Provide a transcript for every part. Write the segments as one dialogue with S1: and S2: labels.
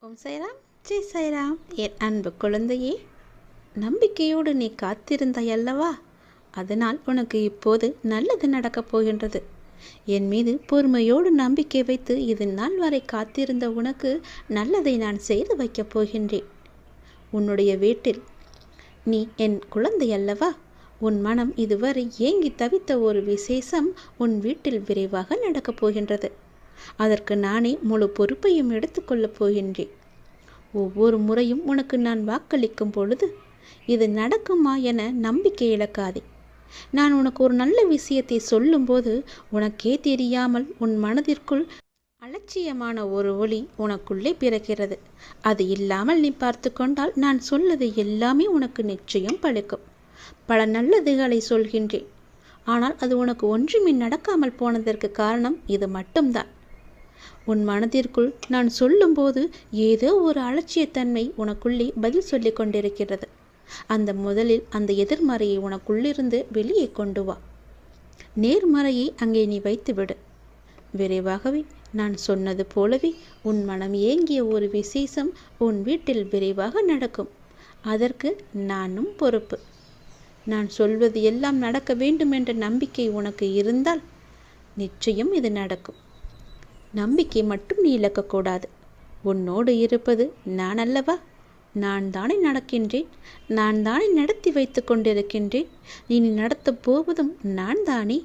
S1: ஓம் சாய்ராம், ஜெய் சாய்ராம். என் அன்பு குழந்தையே, நம்பிக்கையோடு நீ காத்திருந்தாய் அல்லவா? அதனால் உனக்கு இப்போது நல்லது நடக்கப் போகின்றது. என் மீது பொறுமையோடு நம்பிக்கை வைத்து இது நாள் வரை காத்திருந்த உனக்கு நல்லதை நான் செய்து வைக்கப் போகின்றேன். உன்னுடைய வீட்டில் நீ என் குழந்தை அல்லவா? உன் மனம் இதுவரை ஏங்கி தவித்த ஒரு விசேஷம் உன் வீட்டில் விரைவாக நடக்கப் போகின்றது. அதற்கு நானே முழு பொறுப்பையும் எடுத்துக்கொள்ளப் போகின்றேன். ஒவ்வொரு முறையும் உனக்கு நான் வாக்களிக்கும் பொழுது இது நடக்குமா என நம்பிக்கை இழக்காதே. நான் உனக்கு ஒரு நல்ல விஷயத்தை சொல்லும்போது உனக்கே தெரியாமல் உன் மனதிற்குள் அலட்சியமான ஒரு ஒளி உனக்குள்ளே பிறக்கிறது. அது இல்லாமல் நீ பார்த்து கொண்டால் நான் சொல்வது எல்லாமே உனக்கு நிச்சயம் பழிக்கும். பல நல்லதுகளை சொல்கின்றேன், ஆனால் அது உனக்கு ஒன்றுமே நடக்காமல் போனதற்கு காரணம் இது மட்டும்தான். உன் மனதிற்குள் நான் சொல்லும்போது ஏதோ ஒரு அலட்சியத்தன்மை உனக்குள்ளே பதில் சொல்லி கொண்டிருக்கிறது. முதலில் அந்த எதிர்மறையை உனக்குள்ளிருந்து வெளியே கொண்டு வா. நேர்மறையை அங்கே நீ வைத்துவிடு. விரைவாகவே நான் சொன்னது போலவே உன் மனம் ஏங்கிய ஒரு விசேஷம் உன் வீட்டில் விரைவாக நடக்கும். அதற்கு நானும் பொறுப்பு. நான் சொல்வது எல்லாம் நடக்க வேண்டும் என்ற நம்பிக்கை உனக்கு இருந்தால் நிச்சயம் இது நடக்கும். நம்பிக்கை மட்டும் நீ இழக்கக்கூடாது. உன்னோடு இருப்பது நான் அல்லவா? நான் தானே நடக்கின்றேன், நான் தானே நடத்தி வைத்து கொண்டிருக்கின்றேன். நீ நடத்தப் போவதும் நான் தானே.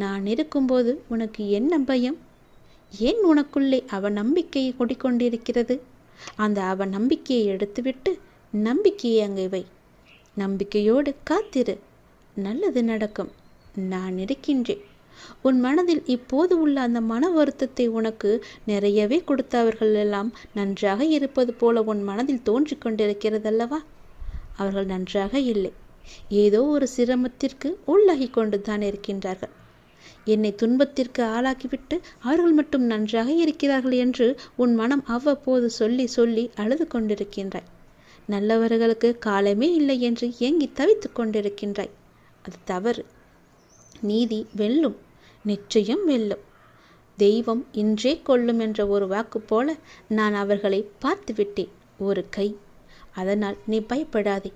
S1: நான் இருக்கும்போது உனக்கு என்ன பயம்? ஏன் உனக்குள்ளே அவநம்பிக்கையை குடிக்கொண்டிருக்கிறது? அந்த அவநம்பிக்கையை எடுத்துவிட்டு நம்பிக்கையை அங்கே வை. நம்பிக்கையோடு காத்திரு, நல்லது நடக்கும். நான் இருக்கின்றேன். உன் மனதில் இப்போது உள்ள அந்த மன வருத்தத்தை உனக்கு நிறையவே கொடுத்தவர்கள் எல்லாம் நன்றாக இருப்பது போல உன் மனதில் தோன்றிக் கொண்டிருக்கிறதல்லவா? அவர்கள் நன்றாக இல்லை, ஏதோ ஒரு சிரமத்திற்கு உள்ளாகி கொண்டு தான் இருக்கின்றார்கள். என்னை துன்பத்திற்கு ஆளாக்கிவிட்டு அவர்கள் மட்டும் நன்றாக இருக்கிறார்கள் என்று உன் மனம் அவ்வப்போது சொல்லி சொல்லி அழுது கொண்டிருக்கின்றாய். நல்லவர்களுக்கு காலமே இல்லை என்று ஏங்கி தவித்து கொண்டிருக்கின்றாய். அது தவறு. நீதி வெல்லும், நிச்சயம் வெல்லும். தெய்வம் இன்றே கொல்லும் என்ற ஒரு வாக்கு போல நான் அவர்களை பார்த்து விட்டேன், ஒரு கை. அதனால் நீ பயப்படாதே.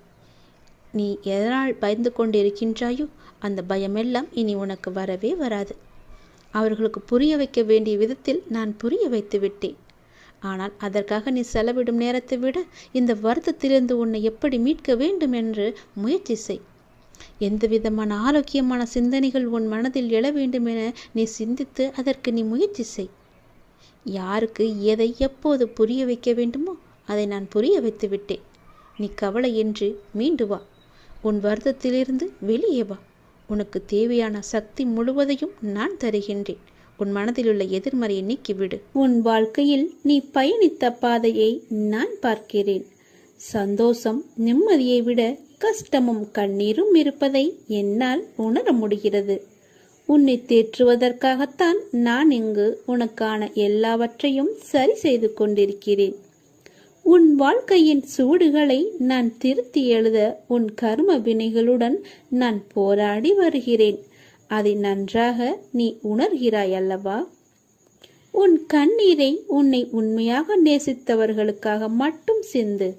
S1: நீ எதனால் பயந்து கொண்டிருக்கின்றாயோ அந்த பயமெல்லாம் இனி உனக்கு வரவே வராது. அவர்களுக்கு புரிய வைக்க வேண்டிய விதத்தில் நான் புரிய வைத்து விட்டேன். ஆனால் அதற்காக நீ செலவிடும் நேரத்தை விட இந்த வருத்தத்திலிருந்து உன்னை எப்படி மீட்க வேண்டும் என்று முயற்சி செய். எந்த விதமான ஆரோக்கியமான சிந்தனைகள் உன் மனதில் எழ வேண்டும் என நீ சிந்தித்து அதற்கு நீ முயற்சி செய். யாருக்கு எதை எப்போது புரிய வைக்க வேண்டுமோ அதை நான் புரிய வைத்து விட்டேன். நீ கவலையின்றி மீண்டு வா. உன் வருத்தத்திலிருந்து வெளியே வா. உனக்கு தேவையான சக்தி முழுவதையும் நான் தருகின்றேன். உன் மனதில் உள்ள எதிர்மறையை நீக்கிவிடு. உன் வாழ்க்கையில் நீ பயணித்த பாதையை நான் பார்க்கிறேன். சந்தோஷம் நிம்மதியை விட கஷ்டமும் கண்ணீரும் இருப்பதை என்னால் உணர முடிகிறது. உன்னை தேற்றுவதற்காகத்தான் நான் இங்கு உனக்கான எல்லாவற்றையும் சரி செய்து கொண்டிருக்கிறேன். உன் வாழ்க்கையின் சூடுகளை நான் திருத்தி எழுத உன் கர்ம வினைகளுடன் நான் போராடி வருகிறேன். அதை நன்றாக நீ உணர்கிறாய் அல்லவா? உன் கண்ணீரை உன்னை உண்மையாக நேசித்தவர்களுக்காக மட்டும் சிந்து.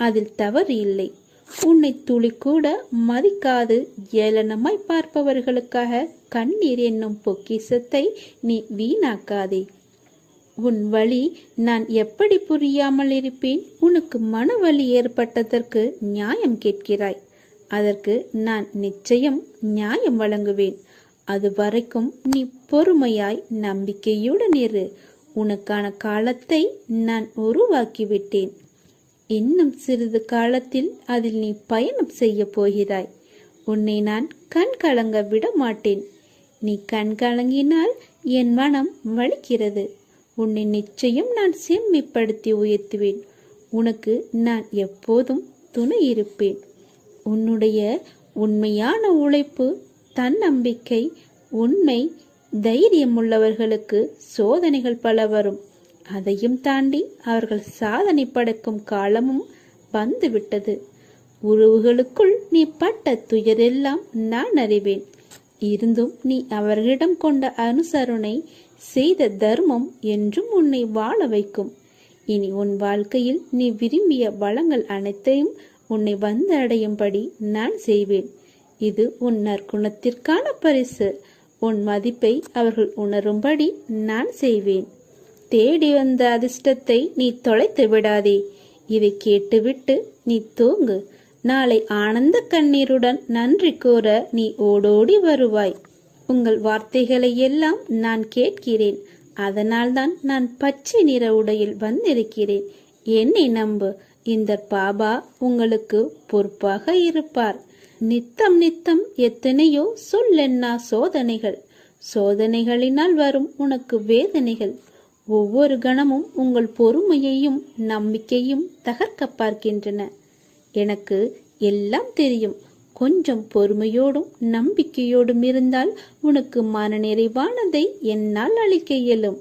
S1: அதில் தவறு இல்லை. உன்னை துளி கூட மதிக்காது ஏளனமாய் பார்ப்பவர்களுக்காக கண்ணீர் என்னும் பொக்கிஷத்தை நீ வீணாக்காதே. உன் வழி நான் எப்படி புரியாமல் இருப்பேன்? உனக்கு மனவலி ஏற்பட்டதற்கு நியாயம் கேட்கிறாய். அதற்கு நான் நிச்சயம் நியாயம் வழங்குவேன். அது வரைக்கும் நீ பொறுமையாய் நம்பிக்கையுடன் இரு. உனக்கான காலத்தை நான் உருவாக்கிவிட்டேன். இன்னும் சிறிது காலத்தில் அதில் நீ பயணம் செய்ய போகிறாய். உன்னை நான் கண் கலங்க விட மாட்டேன். நீ கண் கலங்கினால் என் மனம் வலிக்கிறது. உன்னை நிச்சயம் நான் செம்மைப்படுத்தி உயர்த்துவேன். உனக்கு நான் எப்போதும் துணை இருப்பேன். உன்னுடைய உண்மையான உழைப்பு, தன்னம்பிக்கை, உண்மை, தைரியம் உள்ளவர்களுக்கு சோதனைகள் பல வரும். அதையும் தாண்டி அவர்கள் சாதனை படைக்கும் காலமும் வந்துவிட்டது. உறவுகளுக்குள் நீ பட்ட துயரெல்லாம் நான் அறிவேன். இருந்தும் நீ அவர்களிடம் கொண்ட அனுசரணை, செய்த தர்மம் என்றும் உன்னை வாழ வைக்கும். இனி உன் வாழ்க்கையில் நீ விரும்பிய வளங்கள் அனைத்தையும் உன்னை வந்து அடையும்படி நான் செய்வேன். இது உன் நற்குணத்திற்கான பரிசு. உன் மதிப்பை அவர்கள் உணரும்படி நான் செய்வேன். தேடி வந்த அதிர்ஷ்டத்தை நீ தொலைத்து விடாதே. இதை கேட்டுவிட்டு நீ தூங்கு. நாளை ஆனந்த கண்ணீருடன் நன்றி கூற நீ ஓடோடி வருவாய். உங்கள் வார்த்தைகளை எல்லாம் நான் கேட்கிறேன். அதனால்தான் நான் பச்சை நிற உடையில் வந்திருக்கிறேன். என்னை நம்பு. இந்த பாபா உங்களுக்கு பொறுப்பாக இருப்பார். நித்தம் நித்தம் எத்தனையோ சொல்லென்னா சோதனைகள். சோதனைகளினால் வரும் உனக்கு வேதனைகள் ஒவ்வொரு கணமும் உங்கள் பொறுமையையும் நம்பிக்கையும் தகர்க்க பார்க்கின்றன. எனக்கு எல்லாம் தெரியும். கொஞ்சம் பொறுமையோடும் நம்பிக்கையோடும் இருந்தால் உனக்கு மனநிறைவானதை என்னால் அளிக்க இயலும்.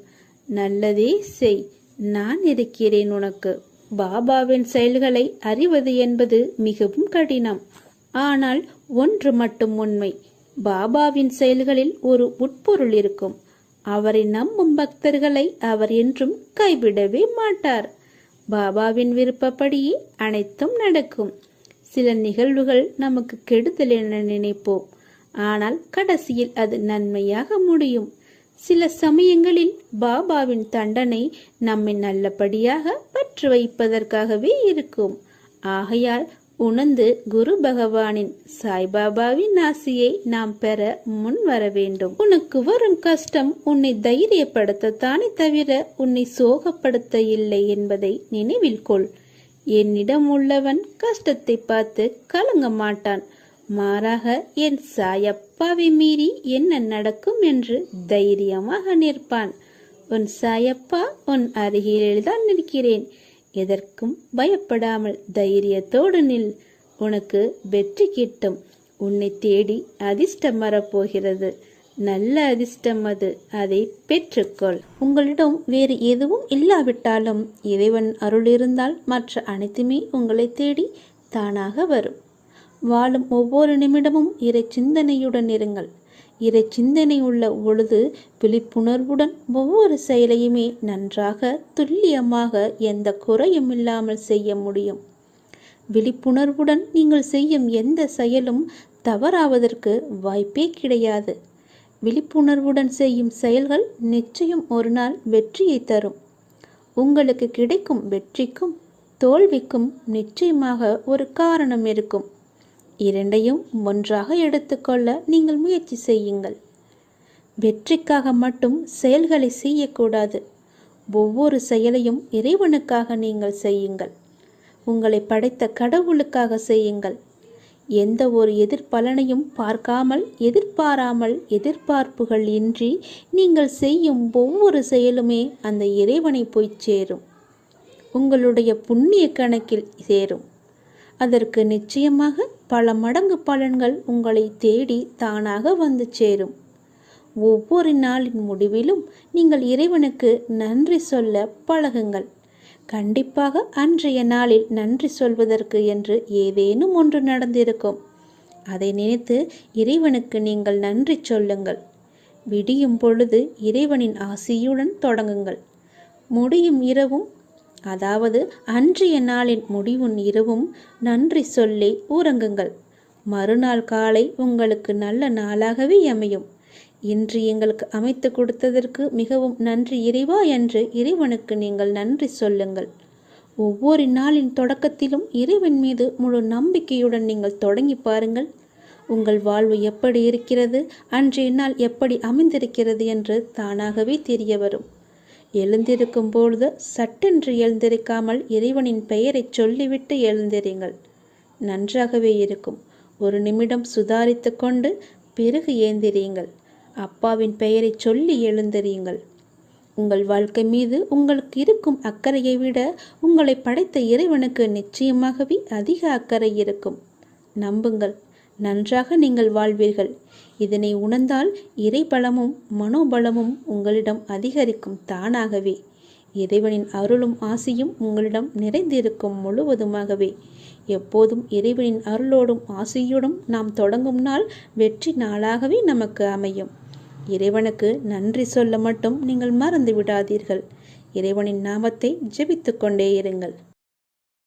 S1: நல்லதே செய், நான் இருக்கிறேன் உனக்கு. பாபாவின் செயல்களை அறிவது என்பது மிகவும் கடினம். ஆனால் ஒன்று மட்டும் உண்மை, பாபாவின் செயல்களில் ஒரு உட்பொருள் இருக்கும். அவரை நம்பும் பக்தர்களை அவர் என்றும் கைவிடவே மாட்டார். பாபாவின் விருப்பப்படியே அனைத்தும் நடக்கும். சில நிகழ்வுகள் நமக்கு கெடுதல் என நினைப்போம், ஆனால் கடைசியில் அது நன்மையாக முடியும். சில சமயங்களில் பாபாவின் தண்டனை நம்மை நல்லபடியாக பற்று வைப்பதற்காகவே இருக்கும். ஆகையால் உணர்ந்து குரு பகவானின் சாய்பாபாவின் ஆசியை நாம் பெற முன் வர வேண்டும். உனக்கு வரும் கஷ்டம் உன்னை தைரியப்படுத்தத்தானே தவிர உன்னை சோகப்படுத்த இல்லை என்பதை நினைவில் கொள். என்னிடம் உள்ளவன் கஷ்டத்தை பார்த்து கலங்க மாட்டான். மாறாக என் சாயப்பாவை மீறி என்ன நடக்கும் என்று தைரியமாக நிற்பான். உன் சாயப்பா உன் அருகில்தான் நிற்கிறேன். எதற்கும் பயப்படாமல் தைரியத்தோடு நில். உனக்கு வெற்றி கிட்டும். உன்னை தேடி அதிர்ஷ்டம் வரப்போகிறது. நல்ல அதிர்ஷ்டம் அது. அதை பெற்றுக்கொள். உங்களிடம் வேறு எதுவும் இல்லாவிட்டாலும் இறைவன் அருள் இருந்தால் மற்ற அனைத்துமே உங்களை தேடி தானாக வரும். வாழும் ஒவ்வொரு நிமிடமும் இறை சிந்தனையுடன் இருங்கள். இறை சிந்தனை உள்ள பொழுது விழிப்புணர்வுடன் ஒவ்வொரு செயலையுமே நன்றாக துல்லியமாக எந்த குறையும் இல்லாமல் செய்ய முடியும். விழிப்புணர்வுடன் நீங்கள் செய்யும் எந்த செயலும் தவறாவதற்கு வாய்ப்பே கிடையாது. விழிப்புணர்வுடன் செய்யும் செயல்கள் நிச்சயம் ஒரு நாள் வெற்றியை தரும். உங்களுக்கு கிடைக்கும் வெற்றிக்கும் தோல்விக்கும் நிச்சயமாக ஒரு காரணம் இருக்கும். இரண்டையும் ஒன்றாக எடுத்துக்கொள்ள நீங்கள் முயற்சி செய்யுங்கள். வெற்றிக்காக மட்டும் செயல்களை செய்யக்கூடாது. ஒவ்வொரு செயலையும் இறைவனுக்காக நீங்கள் செய்யுங்கள். உங்களை படைத்த கடவுளுக்காக செய்யுங்கள். எந்த ஒரு எதிர்பலனையும் பார்க்காமல் எதிர்பாராமல் எதிர்பார்ப்புகள் இன்றி நீங்கள் செய்யும் ஒவ்வொரு செயலுமே அந்த இறைவனை போய் சேரும். உங்களுடைய புண்ணிய கணக்கில் சேரும். அதற்கு நிச்சயமாக பல மடங்கு பலன்கள் உங்களை தேடி தானாக வந்து சேரும். ஒவ்வொரு நாளின் முடிவிலும் நீங்கள் இறைவனுக்கு நன்றி சொல்ல பழகுங்கள். கண்டிப்பாக அன்றைய நாளில் நன்றி சொல்வதற்கு என்று ஏதேனும் ஒன்று நடந்திருக்கும். அதை நினைத்து இறைவனுக்கு நீங்கள் நன்றி சொல்லுங்கள். விடியும் பொழுது இறைவனின் ஆசியுடன் தொடங்குங்கள். முடியும் இரவும், அதாவது அன்றைய நாளின் முடிவும் இரவும் நன்றி சொல்லி உறங்குங்கள். மறுநாள் காலை உங்களுக்கு நல்ல நாளாகவே அமையும். இன்று எங்களுக்கு அமைத்து கொடுத்ததற்கு மிகவும் நன்றி இறைவா என்று இறைவனுக்கு நீங்கள் நன்றி சொல்லுங்கள். ஒவ்வொரு நாளின் தொடக்கத்திலும் இறைவன் மீது முழு நம்பிக்கையுடன் நீங்கள் தொடங்கி பாருங்கள். உங்கள் வாழ்வு எப்படி இருக்கிறது, அன்றைய நாள் எப்படி அமைந்திருக்கிறது என்று தானாகவே தெரிய வரும். எழுந்திருக்கும் பொழுது சட்டென்று எழுந்திருக்காமல் இறைவனின் பெயரை சொல்லிவிட்டு எழுந்திருங்கள். நன்றாகவே இருக்கும். ஒரு நிமிடம் சுதாரித்து கொண்டு பிறகு ஏந்திரியுங்கள். அப்பாவின் பெயரை சொல்லி எழுந்திரியுங்கள். உங்கள் வாழ்க்கை மீது உங்களுக்கு இருக்கும் அக்கறையை விட உங்களை படைத்த இறைவனுக்கு நிச்சயமாகவே அதிக அக்கறை இருக்கும். நம்புங்கள், நன்றாக நீங்கள் வாழ்வீர்கள். இதனை உணர்ந்தால் இறைபலமும் மனோபலமும் உங்களிடம் அதிகரிக்கும் தானாகவே. இறைவனின் அருளும் ஆசியும் உங்களிடம் நிறைந்திருக்கும் முழுவதுமாகவே. எப்போதும் இறைவனின் அருளோடும் ஆசியோடும் நாம் தொடங்கும் நாள் வெற்றி நாளாகவே நமக்கு அமையும். இறைவனுக்கு நன்றி சொல்ல மட்டும் நீங்கள் மறந்து விடாதீர்கள். இறைவனின் நாமத்தை ஜெபித்து கொண்டே இருங்கள்.